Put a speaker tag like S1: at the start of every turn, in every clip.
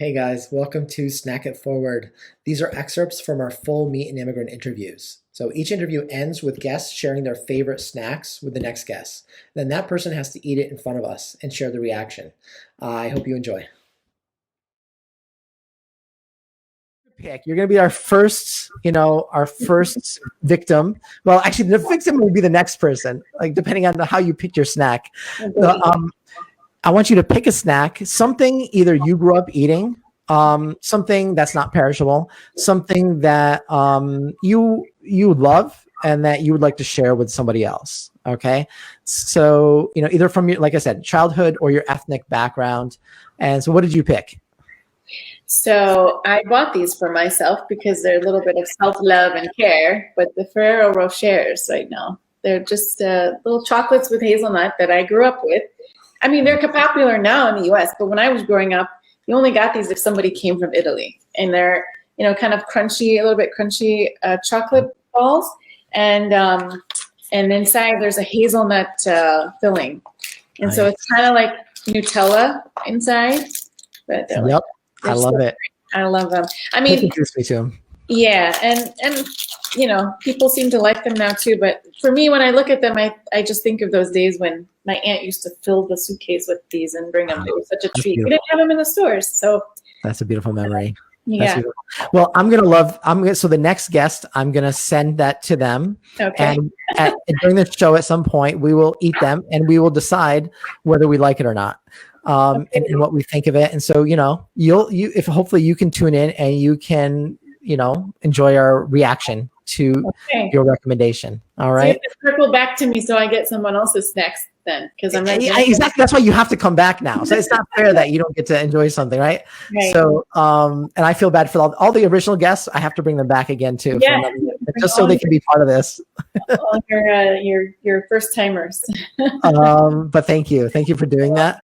S1: Hey guys, welcome to Snack It Forward. These are excerpts from our full meet and immigrant interviews. So each interview ends with guests sharing their favorite snacks with the next guest. Then that person has to eat it in front of us and share the reaction. I hope you enjoy. Pick. You're going to be our first victim. Well, actually, the victim will be the next person, like depending on how you pick your snack. I want you to pick a snack, something either you grew up eating, something that's not perishable, something that you love and that you would like to share with somebody else. Okay, so either from your, like I said, childhood or your ethnic background. And so, what did you pick?
S2: So I bought these for myself because they're a little bit of self-love and care, but the Ferrero Rochers right now, they're just little chocolates with hazelnut that I grew up with. I mean, they're popular now in the US, but when I was growing up, you only got these if somebody came from Italy. And they're, kind of crunchy, a little bit crunchy chocolate balls. And inside there's a hazelnut filling. And so it's kind of like Nutella inside. But they're
S1: Yep. I love it.
S2: I love them. I mean,
S1: introduce me to them.
S2: Yeah, and people seem to like them now too. But for me, when I look at them, I just think of those days when my aunt used to fill the suitcase with these and bring them. It was such a treat.
S1: Beautiful.
S2: We didn't have them in the stores, so
S1: That's a beautiful memory.
S2: yeah.
S1: Well, so the next guest, I'm gonna send that to them.
S2: Okay.
S1: And during the show, at some point, we will eat them and we will decide whether we like it or not. And what we think of it. And so, if hopefully you can tune in and you can, enjoy our reaction to your recommendation. All right.
S2: So you circle back to me so I get someone else's next then, because I'm not
S1: exactly. That's why you have to come back now. So it's not fair that you don't get to enjoy something, right? So, and I feel bad for all the original guests. I have to bring them back again too, just so they can be part of this.
S2: All your first timers.
S1: But thank you for doing that.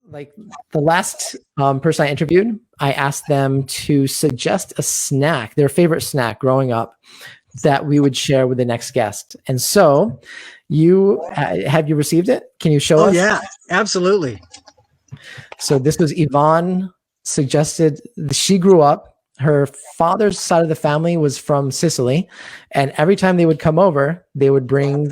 S1: Like the last person I interviewed, I asked them to suggest a snack, their favorite snack growing up, that we would share with the next guest. And so, have you received it? Can you show us?
S3: Oh yeah, absolutely.
S1: So this was Yvonne suggested. She grew up. Her father's side of the family was from Sicily, and every time they would come over, they would bring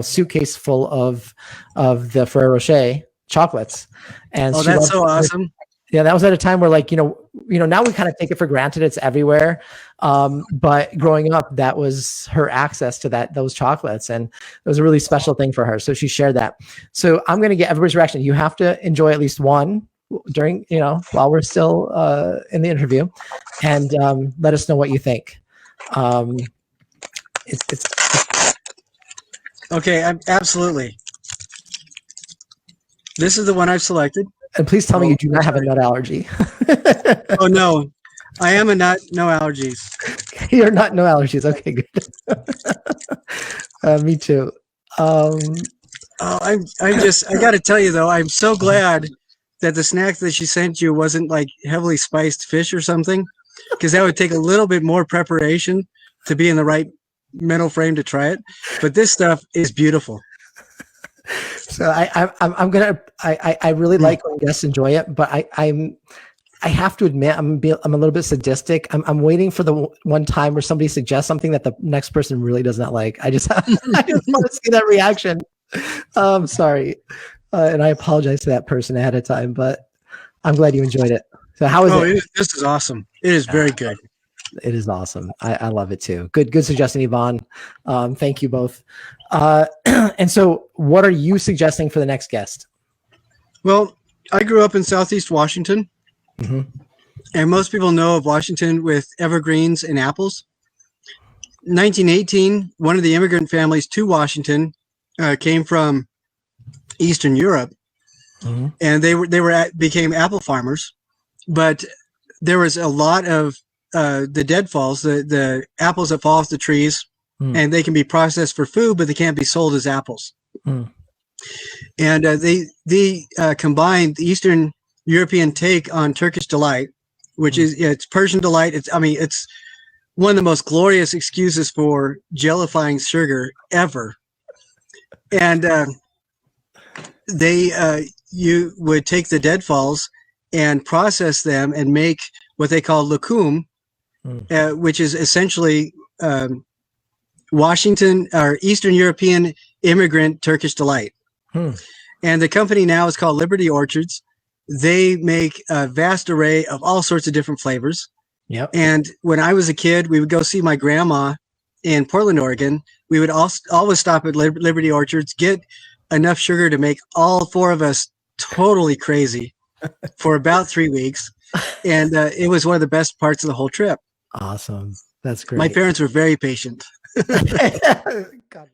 S1: suitcase full of the Ferrero Rocher chocolates. And
S3: that's so awesome.
S1: Yeah, that was at a time where now we kind of take it for granted, it's everywhere. But growing up, that was her access to those chocolates, and it was a really special thing for her. So she shared that. So I'm going to get everybody's reaction. You have to enjoy at least one during, while we're still in the interview, and let us know what you think.
S3: Okay, absolutely. This is the one I've selected.
S1: And please tell me you do not have a nut allergy.
S3: Oh no, I am no allergies.
S1: You're no allergies. Okay, good. Me too.
S3: I got to tell you though, I'm so glad that the snack that she sent you wasn't like heavily spiced fish or something, because that would take a little bit more preparation to be in the right mental frame to try it. But this stuff is beautiful.
S1: So I really like when guests enjoy it, but I have to admit I'm a little bit sadistic. I'm waiting for the one time where somebody suggests something that the next person really does not like. I just want to see that reaction. Sorry, and I apologize to that person ahead of time, but I'm glad you enjoyed it. So how is it?
S3: This is awesome. It is very good.
S1: It is awesome. I love it too. Good suggestion, Yvonne. Thank you both. And so what are you suggesting for the next guest?
S3: Well, I grew up in Southeast Washington, and most people know of Washington with evergreens and apples. 1918, one of the immigrant families to Washington came from Eastern Europe, and they became apple farmers. But there was a lot of the deadfalls, the apples that fall off the trees, and they can be processed for food, but they can't be sold as apples. And they combined the Eastern European take on Turkish delight, which is it's Persian delight. It's one of the most glorious excuses for jellifying sugar ever. And they you would take the deadfalls and process them and make what they call lokum, which is essentially Washington or Eastern European immigrant Turkish delight. And the company now is called Liberty Orchards. They make a vast array of all sorts of different flavors.
S1: Yep.
S3: And when I was a kid, we would go see my grandma in Portland, Oregon. We would always stop at Liberty Orchards, get enough sugar to make all four of us totally crazy for about 3 weeks. And it was one of the best parts of the whole trip.
S1: Awesome. That's great.
S3: My parents were very patient.
S1: God.